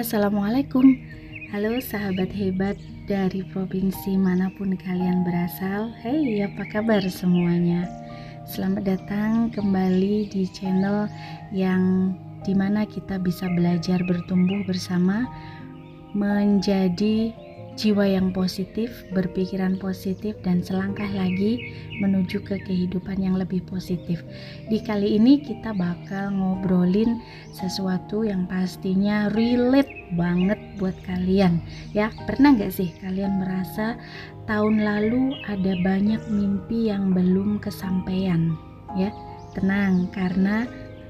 Assalamualaikum. Halo sahabat hebat dari provinsi manapun kalian berasal. Hey, apa kabar semuanya? Selamat datang kembali di channel yang dimana kita bisa belajar bertumbuh bersama, menjadi jiwa yang positif, berpikiran positif, dan selangkah lagi menuju ke kehidupan yang lebih positif. Di kali ini kita bakal ngobrolin sesuatu yang pastinya relate banget buat kalian ya. Pernah gak sih kalian merasa tahun lalu ada banyak mimpi yang belum kesampaian ya? Tenang, karena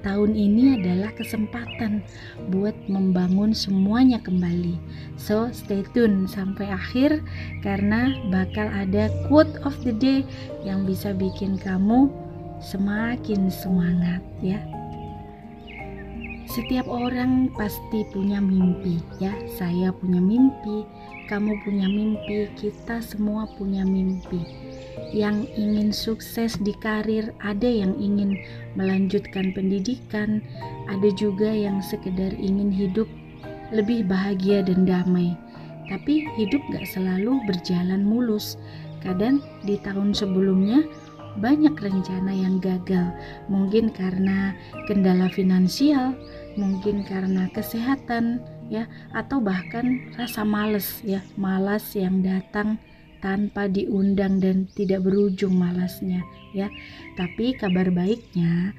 tahun ini adalah kesempatan buat membangun semuanya kembali. So stay tune sampai akhir karena bakal ada quote of the day yang bisa bikin kamu semakin semangat ya. Setiap orang pasti punya mimpi ya. Saya punya mimpi, kamu punya mimpi, kita semua punya mimpi. Yang ingin sukses di karir, ada yang ingin melanjutkan pendidikan, ada juga yang sekedar ingin hidup lebih bahagia dan damai. Tapi hidup gak selalu berjalan mulus. Kadang di tahun sebelumnya banyak rencana yang gagal, mungkin karena kendala finansial, mungkin karena kesehatan ya, atau bahkan rasa malas yang datang tanpa diundang dan tidak berujung malasnya ya. Tapi kabar baiknya,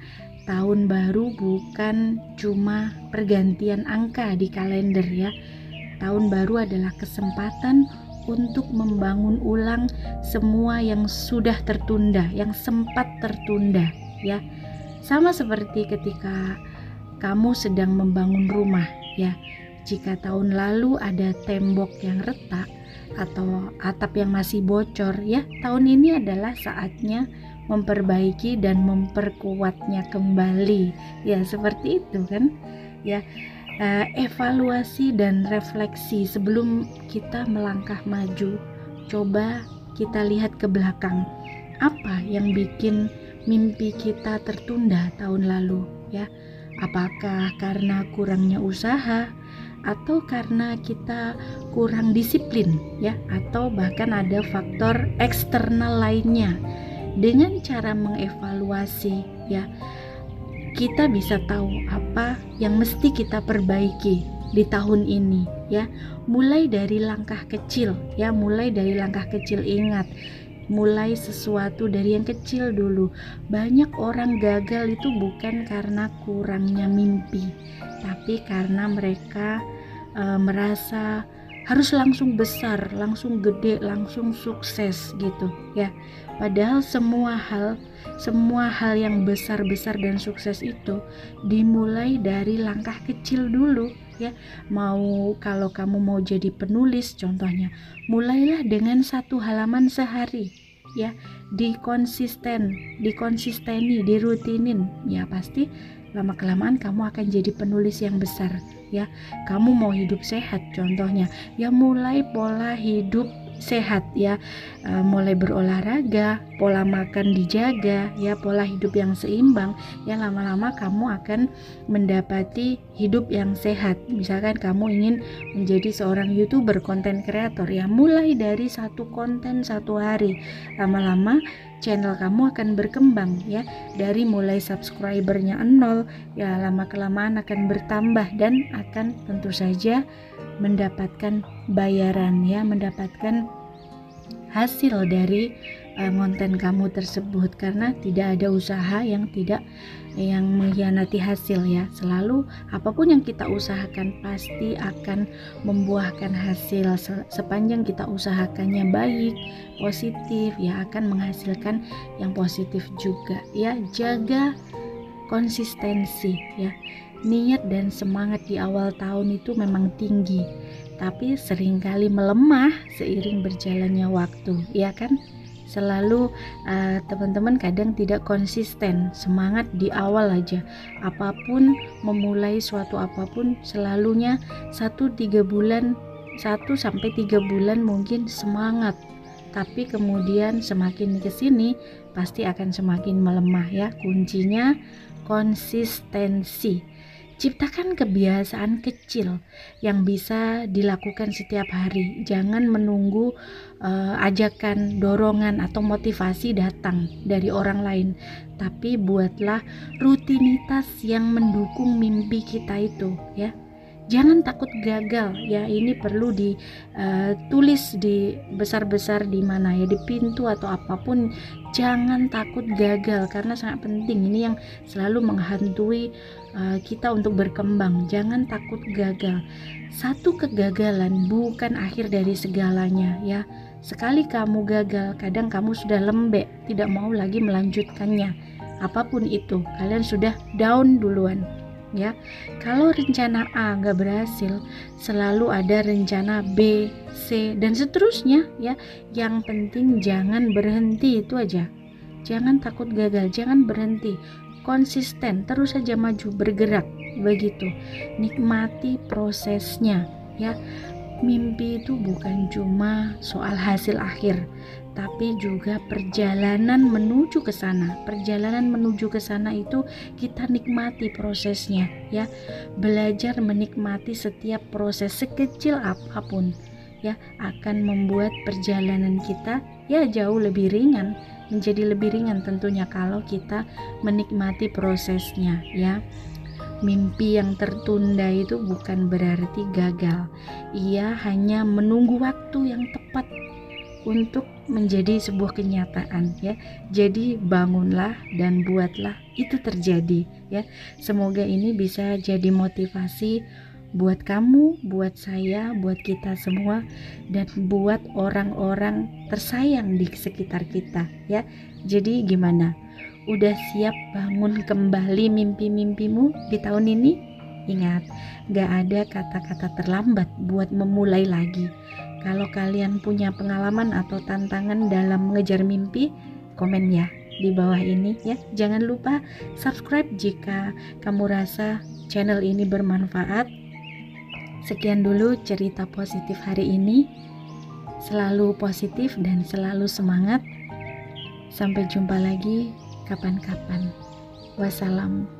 tahun baru bukan cuma pergantian angka di kalender ya. Tahun baru adalah kesempatan untuk membangun ulang semua yang sudah tertunda, yang sempat tertunda ya. Sama seperti ketika kamu sedang membangun rumah ya. Jika tahun lalu ada tembok yang retak atau atap yang masih bocor ya, tahun ini adalah saatnya memperbaiki dan memperkuatnya kembali ya. Seperti itu kan ya. Evaluasi dan refleksi sebelum kita melangkah maju. Coba kita lihat ke belakang, apa yang bikin mimpi kita tertunda tahun lalu ya. Apakah karena kurangnya usaha, atau karena kita kurang disiplin ya, atau bahkan ada faktor eksternal lainnya. Dengan cara mengevaluasi ya, kita bisa tahu apa yang mesti kita perbaiki di tahun ini ya. Mulai dari langkah kecil ya, mulai dari langkah kecil. Ingat, mulai sesuatu dari yang kecil dulu. Banyak orang gagal itu bukan karena kurangnya mimpi, tapi karena mereka merasa harus langsung besar, langsung gede, langsung sukses gitu ya. Padahal semua hal yang besar-besar dan sukses itu dimulai dari langkah kecil dulu ya. Kalau kamu mau jadi penulis contohnya, mulailah dengan 1 halaman sehari ya. Dikonsisteni, dirutinin ya, pasti lama-kelamaan kamu akan jadi penulis yang besar ya. Kamu mau hidup sehat contohnya, ya mulai pola hidup sehat ya, mulai berolahraga, pola makan dijaga ya, pola hidup yang seimbang ya. Lama-lama kamu akan mendapati hidup yang sehat. Misalkan kamu ingin menjadi seorang YouTuber, konten kreator ya, mulai dari 1 konten 1 hari, lama-lama channel kamu akan berkembang ya. Dari mulai subscribernya 0 ya, lama-kelamaan akan bertambah dan akan tentu saja mendapatkan bayaran ya, mendapatkan hasil dari konten kamu tersebut, karena tidak ada usaha yang mengkhianati hasil ya. Selalu apapun yang kita usahakan pasti akan membuahkan hasil sepanjang kita usahakannya baik, positif ya, akan menghasilkan yang positif juga ya. Jaga konsistensi ya. Niat dan semangat di awal tahun itu memang tinggi, tapi seringkali melemah seiring berjalannya waktu ya kan. Selalu teman-teman kadang tidak konsisten semangat di awal aja. Apapun, memulai suatu apapun selalunya 1-3 bulan, 1-3 bulan mungkin semangat, tapi kemudian semakin kesini pasti akan semakin melemah ya. Kuncinya konsistensi. Ciptakan kebiasaan kecil yang bisa dilakukan setiap hari. Jangan menunggu ajakan, dorongan, atau motivasi datang dari orang lain. Tapi buatlah rutinitas yang mendukung mimpi kita itu, ya. Jangan takut gagal, ya. Ini perlu ditulis di besar-besar di mana ya, di pintu atau apapun. Jangan takut gagal karena sangat penting. Ini yang selalu menghantui kita untuk berkembang. Jangan takut gagal. Satu kegagalan bukan akhir dari segalanya, ya. Sekali kamu gagal, kadang kamu sudah lembek, tidak mau lagi melanjutkannya. Apapun itu, kalian sudah down duluan, ya. Kalau rencana A nggak berhasil, selalu ada rencana B, C, dan seterusnya, ya. Yang penting jangan berhenti, itu aja. Jangan takut gagal, jangan berhenti, konsisten, terus saja maju, bergerak, begitu. Nikmati prosesnya, ya. Mimpi itu bukan cuma soal hasil akhir, tapi juga perjalanan menuju ke sana. Perjalanan menuju ke sana itu kita nikmati prosesnya, ya. Belajar menikmati setiap proses sekecil apapun, ya, akan membuat perjalanan kita ya jauh lebih ringan, menjadi lebih ringan tentunya kalau kita menikmati prosesnya, ya. Mimpi yang tertunda itu bukan berarti gagal. Ia hanya menunggu waktu yang tepat untuk menjadi sebuah kenyataan, ya. Jadi bangunlah dan buatlah itu terjadi, ya. Semoga ini bisa jadi motivasi buat kamu, buat saya, buat kita semua, dan buat orang-orang tersayang di sekitar kita, ya. Jadi gimana? Udah siap bangun kembali mimpi-mimpimu di tahun ini? Ingat, gak ada kata-kata terlambat buat memulai lagi. Kalau kalian punya pengalaman atau tantangan dalam mengejar mimpi, komen ya di bawah ini, ya. Jangan lupa subscribe jika kamu rasa channel ini bermanfaat. Sekian dulu cerita positif hari ini. Selalu positif dan selalu semangat. Sampai jumpa lagi kapan-kapan. Wassalam.